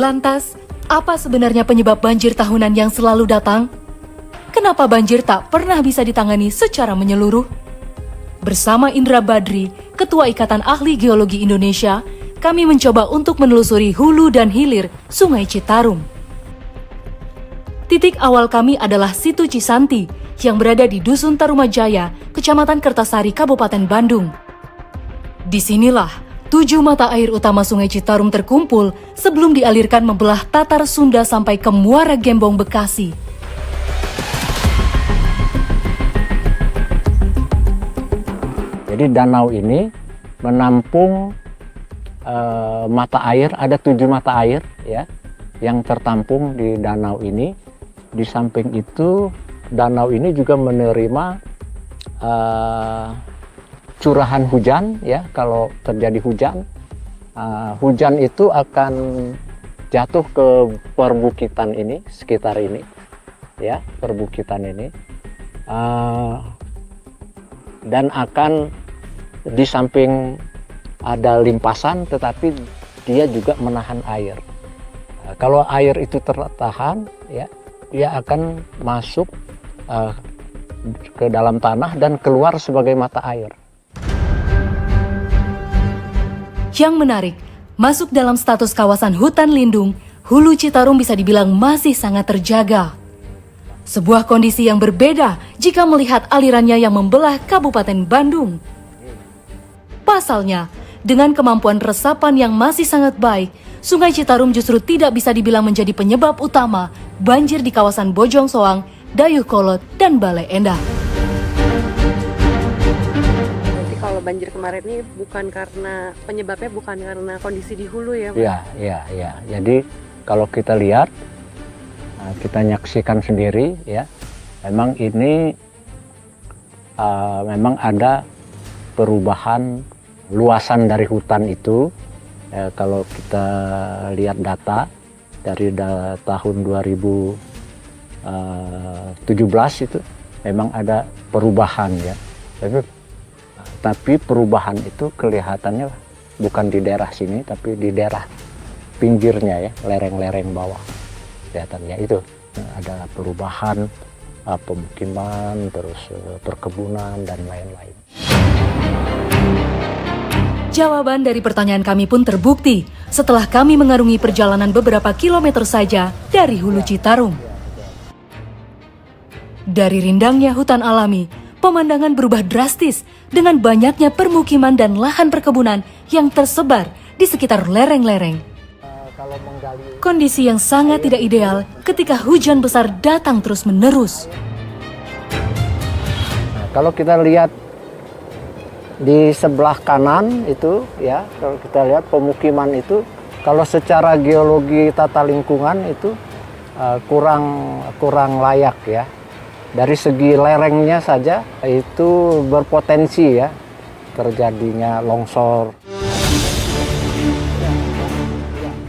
Lantas, apa sebenarnya penyebab banjir tahunan yang selalu datang? Kenapa banjir tak pernah bisa ditangani secara menyeluruh? Bersama Indra Badri, Ketua Ikatan Ahli Geologi Indonesia, kami mencoba untuk menelusuri hulu dan hilir Sungai Citarum. Titik awal kami adalah Situ Cisanti yang berada di Dusun Tarumajaya, Kecamatan Kertasari, Kabupaten Bandung. Disinilah 7 mata air utama Sungai Citarum terkumpul sebelum dialirkan membelah Tatar Sunda sampai ke Muara Gembong, Bekasi. Jadi danau ini menampung mata air, ada 7 mata air ya yang tertampung di danau ini. Di samping itu danau ini juga menerima curahan hujan ya. Kalau terjadi hujan, hujan itu akan jatuh ke perbukitan ini, sekitar ini ya, perbukitan ini, dan akan di samping ada limpasan, tetapi dia juga menahan air. Kalau air itu tertahan, ya, dia akan masuk ke dalam tanah dan keluar sebagai mata air. Yang menarik, masuk dalam status kawasan hutan lindung, Hulu Citarum bisa dibilang masih sangat terjaga. Sebuah kondisi yang berbeda jika melihat alirannya yang membelah Kabupaten Bandung. Pasalnya, dengan kemampuan resapan yang masih sangat baik, Sungai Citarum justru tidak bisa dibilang menjadi penyebab utama banjir di kawasan Bojong Soang, Dayeuhkolot, dan Bale Endah. Jadi kalau banjir kemarin ini penyebabnya bukan karena kondisi di hulu ya, Pak? Iya. Jadi kalau kita lihat, kita nyaksikan sendiri ya, memang ini memang ada perubahan luasan dari hutan itu. Kalau kita lihat data dari tahun 2017 itu memang ada perubahan ya, tapi perubahan itu kelihatannya bukan di daerah sini tapi di daerah pinggirnya ya, lereng-lereng bawah. Kelihatannya itu ada perubahan pemukiman, terus perkebunan dan lain-lain. Jawaban dari pertanyaan kami pun terbukti setelah kami mengarungi perjalanan beberapa kilometer saja dari Hulu Citarum. Dari rindangnya hutan alami, pemandangan berubah drastis dengan banyaknya permukiman dan lahan perkebunan yang tersebar di sekitar lereng-lereng. Kondisi yang sangat tidak ideal ketika hujan besar datang terus-menerus. Kalau kita lihat di sebelah kanan itu ya, kalau kita lihat pemukiman itu, kalau secara geologi tata lingkungan itu kurang layak ya. Dari segi lerengnya saja itu berpotensi ya terjadinya longsor.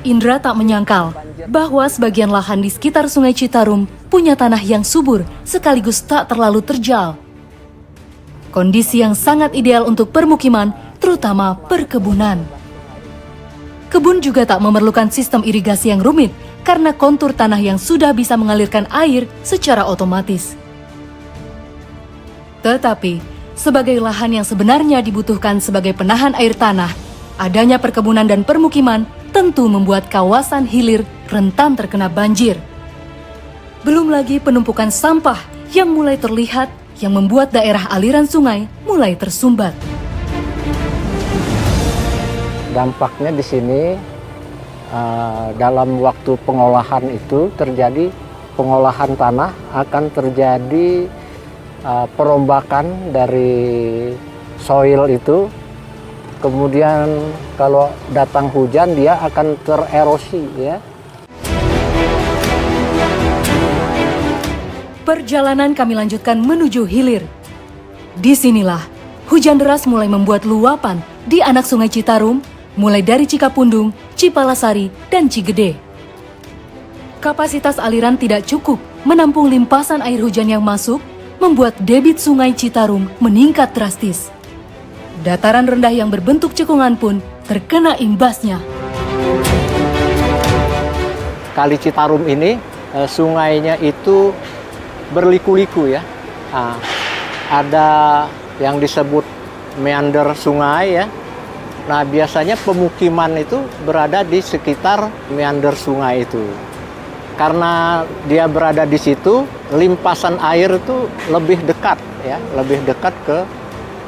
Indra tak menyangkal bahwa sebagian lahan di sekitar Sungai Citarum punya tanah yang subur sekaligus tak terlalu terjal. Kondisi yang sangat ideal untuk permukiman, terutama perkebunan. Kebun juga tak memerlukan sistem irigasi yang rumit karena kontur tanah yang sudah bisa mengalirkan air secara otomatis. Tetapi, sebagai lahan yang sebenarnya dibutuhkan sebagai penahan air tanah, adanya perkebunan dan permukiman tentu membuat kawasan hilir rentan terkena banjir. Belum lagi penumpukan sampah yang mulai terlihat yang membuat daerah aliran sungai mulai tersumbat. Dampaknya di sini dalam waktu pengolahan itu terjadi pengolahan tanah, akan terjadi perombakan dari soil itu. Kemudian kalau datang hujan dia akan tererosi ya. Perjalanan kami lanjutkan menuju hilir. Disinilah hujan deras mulai membuat luapan di anak Sungai Citarum, mulai dari Cikapundung, Cipalasari, dan Cigede. Kapasitas aliran tidak cukup menampung limpasan air hujan yang masuk, membuat debit Sungai Citarum meningkat drastis. Dataran rendah yang berbentuk cekungan pun terkena imbasnya. Kali Citarum ini sungainya itu berliku-liku ya. Nah, ada yang disebut meander sungai ya. Nah, biasanya pemukiman itu berada di sekitar meander sungai itu. Karena dia berada di situ, limpasan air itu lebih dekat ya, lebih dekat ke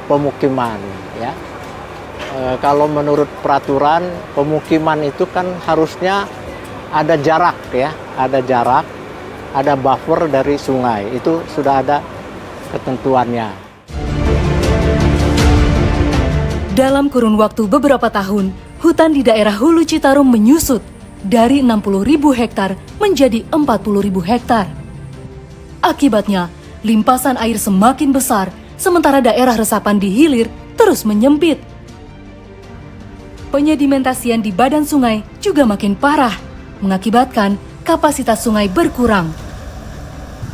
pemukiman ya. Kalau menurut peraturan pemukiman itu kan harusnya ada jarak ya, ada jarak, ada buffer dari sungai. Itu sudah ada ketentuannya. Dalam kurun waktu beberapa tahun, hutan di daerah Hulu Citarum menyusut dari 60.000 hektar menjadi 40.000 hektar. Akibatnya, limpasan air semakin besar, sementara daerah resapan di hilir terus menyempit. Penyedimentasian di badan sungai juga makin parah, mengakibatkan kapasitas sungai berkurang.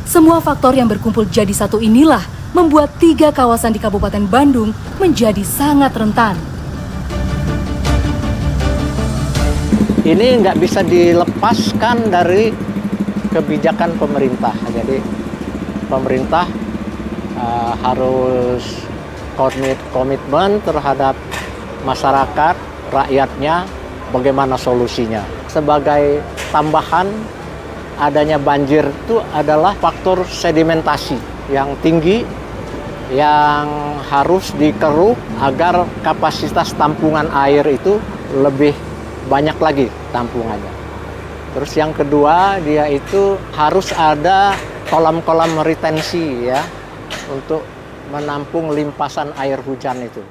Semua faktor yang berkumpul jadi satu inilah membuat 3 kawasan di Kabupaten Bandung menjadi sangat rentan. Ini nggak bisa dilepaskan dari kebijakan pemerintah. Jadi pemerintah harus komitmen terhadap masyarakat, rakyatnya, bagaimana solusinya. Sebagai tambahan, adanya banjir itu adalah faktor sedimentasi yang tinggi yang harus dikeruk agar kapasitas tampungan air itu lebih banyak lagi tampungannya. Terus yang kedua, dia itu harus ada kolam-kolam retensi ya untuk menampung limpasan air hujan itu.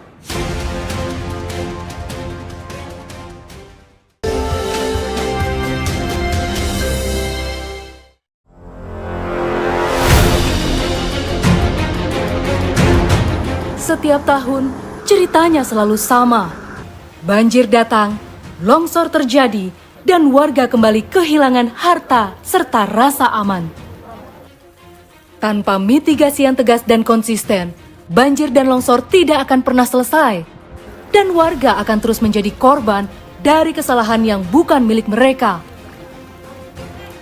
Setiap tahun, ceritanya selalu sama. Banjir datang, longsor terjadi, dan warga kembali kehilangan harta serta rasa aman. Tanpa mitigasi yang tegas dan konsisten, banjir dan longsor tidak akan pernah selesai. Dan warga akan terus menjadi korban dari kesalahan yang bukan milik mereka.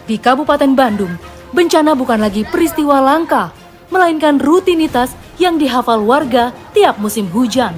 Di Kabupaten Bandung, bencana bukan lagi peristiwa langka, melainkan rutinitas yang dihafal warga tiap musim hujan.